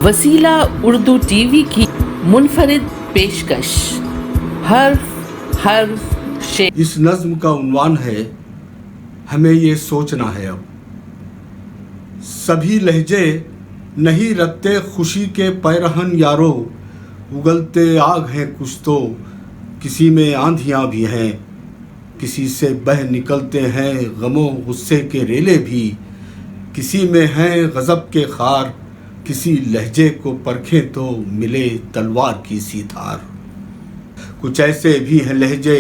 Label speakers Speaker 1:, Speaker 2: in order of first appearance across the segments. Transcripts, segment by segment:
Speaker 1: वसीला उर्दू टीवी की मुनफरिद पेशकश हर्फ शे।
Speaker 2: इस नज्म का उन्वान है हमें ये सोचना है अब। सभी लहजे नहीं रखते खुशी के पैरहन यारो, उगलते आग हैं कुछ तो किसी में आंधियाँ भी हैं, किसी से बह निकलते हैं गमों गुस्से के रेले भी, किसी में हैं गज़ब के खार, किसी लहजे को परखें तो मिले तलवार की सी धार। कुछ ऐसे भी हैं लहजे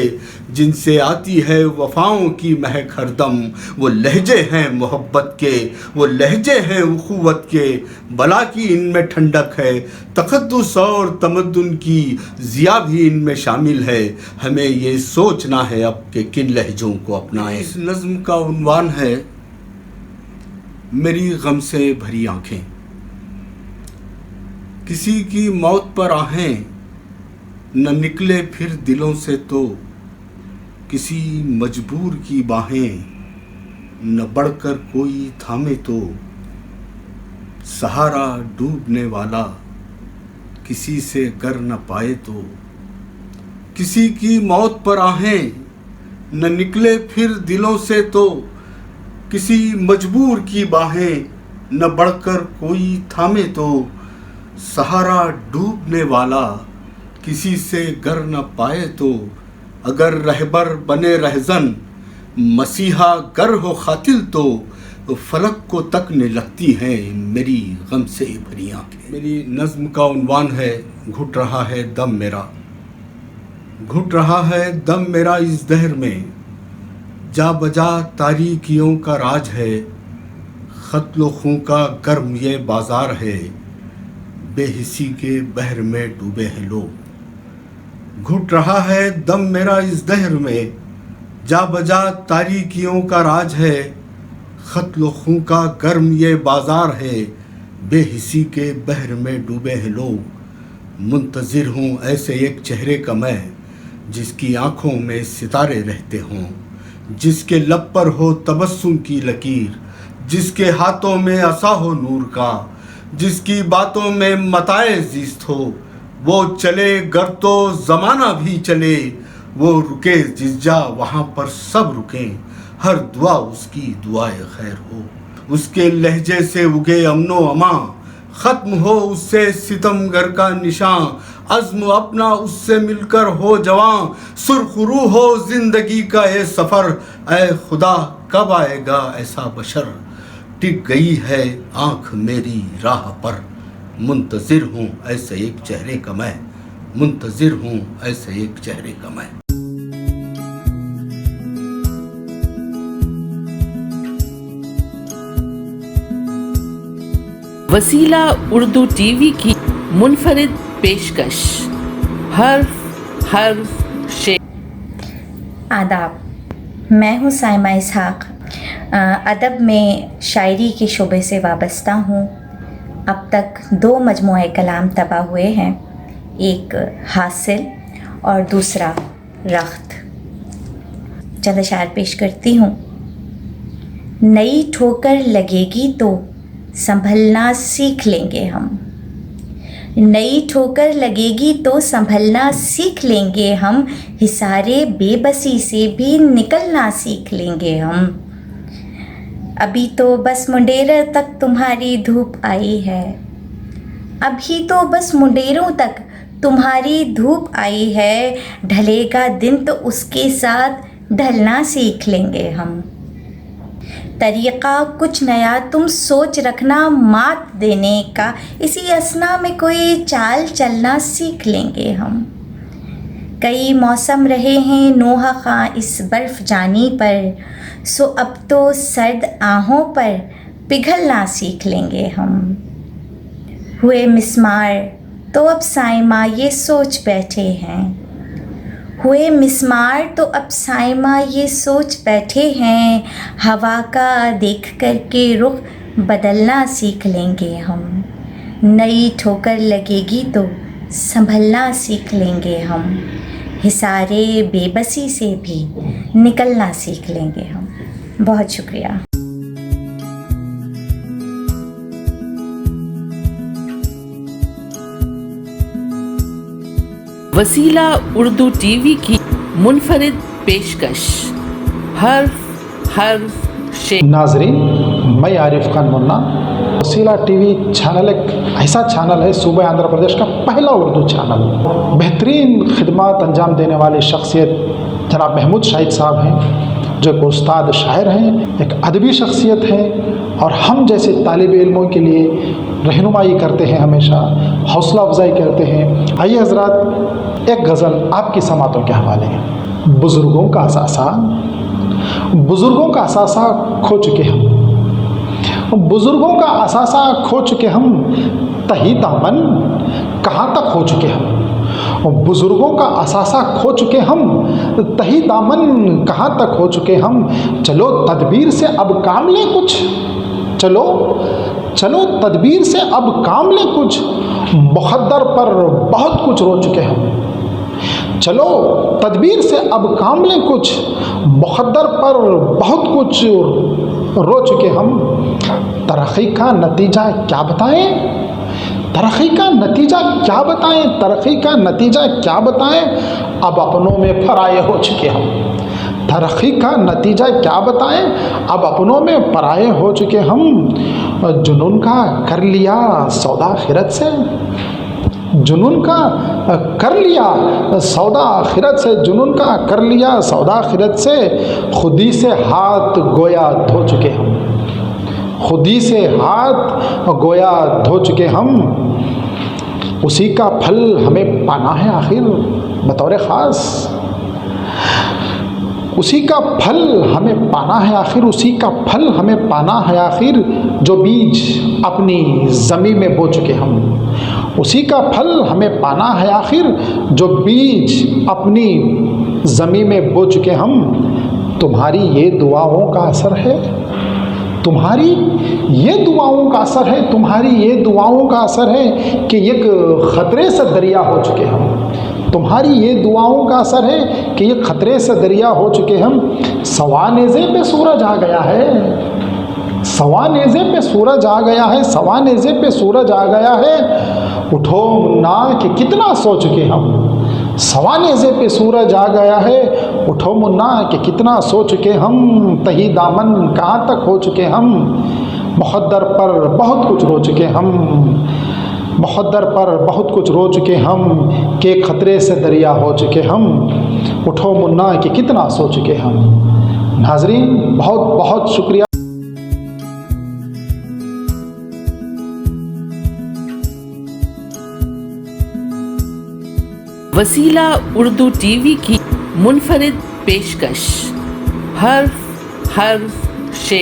Speaker 2: जिनसे आती है वफाओं की महक हरदम, वो लहजे हैं मोहब्बत के, वो लहजे हैं उखुवत के, बला की इनमें ठंडक है, तक़द्दुस और तमद्दुन की ज़िया भी इनमें शामिल है। हमें ये सोचना है अब कि किन लहजों को अपनाएं। इस नज़्म का उन्वान है मेरी गम से भरी आँखें। किसी की मौत पर आहें न निकले फिर दिलों से तो, किसी मजबूर की बाहें न बढ़कर कोई थामे तो, सहारा डूबने वाला किसी से गर न पाए तो। किसी की मौत पर आहें न निकले फिर दिलों से तो, किसी मजबूर की बाहें न बढ़कर कोई थामे तो, सहारा डूबने वाला किसी से गर न पाए तो। अगर रहबर बने रहजन मसीहा गर हो खातिल तो, फलक को तकने लगती हैं मेरी गम से भरी आँखें। मेरी नज़्म का उन्वान है घुट रहा है दम मेरा। घुट रहा है दम मेरा इस दहर में, जा बजा तारीकियों का राज है, ख़त्ल खूं का गर्म ये बाज़ार है, बेहिसी के बहर में डूबे हैं लोग। घुट रहा है दम मेरा इस दहर में, जा बजा तारीकियों का राज है, ख़त्ल खूं का गर्म ये बाज़ार है, बेहिसी के बहर में डूबे हैं लोग। मुंतज़िर हूँ ऐसे एक चेहरे का मैं, जिसकी आँखों में सितारे रहते हों, जिसके लब पर हो तबस्सुम की लकीर, जिसके हाथों में असा हो नूर का, जिसकी बातों में मताए ज़ीस्त हो। वो चले गर तो ज़माना भी चले, वो रुके जिस जा वहाँ पर सब रुकें, हर दुआ उसकी दुआए खैर हो। उसके लहजे से उगे अमनो अमा, ख़त्म हो उससे सितमगर का निशान, अज़्म अपना उससे मिलकर हो जवां, सुरखरू हो ज़िंदगी का ये सफ़र, ऐ खुदा कब आएगा ऐसा बशर। टिक गई है आँख मेरी राह पर, मुंतज़िर हूँ ऐसे एक चेहरे का मैं, मुंतज़िर हूँ ऐसे एक चेहरे का मैं।
Speaker 1: वसीला उर्दू टीवी की मुनफरिद पेशकश हर्फ शे।
Speaker 3: आदाब, मैं हूँ साइमा इसहाक। अदब में शायरी के शोबे से वाबस्ता हूँ। अब तक 2 मजमूए कलाम तबाह हुए हैं, एक हासिल और दूसरा रख्त। चंद अशार पेश करती हूँ। नई ठोकर लगेगी तो संभलना सीख लेंगे हम, नई ठोकर लगेगी तो संभलना सीख लेंगे हम, हिसारे बेबसी से भी निकलना सीख लेंगे हम। अभी तो बस मुंडेर तक तुम्हारी धूप आई है, अभी तो बस मुंडेरों तक तुम्हारी धूप आई है, ढलेगा दिन तो उसके साथ ढलना सीख लेंगे हम। तरीक़ा कुछ नया तुम सोच रखना मात देने का, इसी असना में कोई चाल चलना सीख लेंगे हम। कई मौसम रहे हैं नोहा खां इस बर्फ़ जानी पर, सो अब तो सर्द आहों पर पिघलना सीख लेंगे हम। हुए मिस्मार तो अब साइमा ये सोच बैठे हैं, हुए मिस्मार तो अब साइमा ये सोच बैठे हैं, हवा का देख कर के रुख बदलना सीख लेंगे हम। नई ठोकर लगेगी तो संभलना सीख लेंगे हम, हिसारे बेबसी से भी निकलना सीख लेंगे हम। बहुत शुक्रिया।
Speaker 1: वसीला उर्दू टीवी की मुनफरिद पेशकश हर्फ शेर।
Speaker 4: नाजरीन, मैं आरिफ खान मुन्ना। वसीला टीवी चैनल एक ऐसा चैनल है सूबे आंध्र प्रदेश का पहला उर्दू चैनल। बेहतरीन खिदमत अंजाम देने वाली शख्सियत जनाब महमूद शाहिद साहब हैं, जो एक उस्ताद शायर हैं, एक अदबी शख्सियत हैं और हम जैसे तालिब इल्मों के लिए रहनुमाई करते हैं, हमेशा हौसला अफजाई करते हैं। आइए हजरात, एक गज़ल आपकी समातों के हवाले है। बुज़ुर्गों का असासा खो चुके हम, बुज़ुर्गों का असासा खो चुके हम, तही दामन कहाँ तक हो चुके हम। बुज़ुर्गों का असासा खो चुके हम, तही दामन कहाँ तक हो चुके हम। चलो तदबीर से अब काम लें कुछ, चलो तदबीर से अब काम लें कुछ, मुक़द्दर पर बहुत कुछ रो चुके हम। चलो तदबीर से अब काम लें कुछ, मुक़द्दर पर बहुत कुछ रो चुके हम। तरक्की का नतीजा क्या बताएं, तरक्की का नतीजा क्या बताएं, तरक्की का नतीजा क्या बताएं, अब अपनों में पराये हो चुके हम। तरक्की का नतीजा क्या बताएं, अब अपनों में पराये हो चुके हम। जुनून का कर लिया सौदा आखिरत से, जुनून का कर लिया सौदा आखिरत से, जुनून का कर लिया सौदा आखिरत से। खुदी से हाथ गोया धो चुके हम, खुदी से हाथ गोया धो चुके हम। उसी का फल हमें पाना है आखिर बतौर ख़ास, उसी का फल हमें पाना है आखिर, उसी का फल हमें पाना है आखिर। जो बीज अपनी ज़मीन में बो चुके हम, उसी का फल हमें पाना है आखिर। जो बीज अपनी ज़मीन में बो चुके हम। तुम्हारी ये दुआओं का असर है, तुम्हारी ये दुआओं का असर है, तुम्हारी ये दुआओं का असर है कि एक ख़तरे से दरिया हो चुके हम। तुम्हारी ये दुआओं का असर है कि ये ख़तरे से दरिया हो चुके हम। सवानेज़े पे सूरज आ गया है, सवानेज़े पे सूरज आ गया है, सवानेज़े पे सूरज आ गया है। उठो मुन्ना कि कितना सो चुके हम, सवानेज़े पे सूरज आ गया है। उठो मुन्ना कि कितना सो चुके हम, तही दामन कहाँ तक हो चुके हम। मुक़द्दर पर बहुत कुछ रो चुके हम, मुक़द्दर पर बहुत कुछ रो चुके हम, कि ख़तरे से दरिया हो चुके हम। उठो मुन्ना कि कितना सो चुके हम। नाज़रीन, बहुत बहुत शुक्रिया।
Speaker 1: वसीला उर्दू टीवी की मुनफरिद पेशकश हर्फ शेर।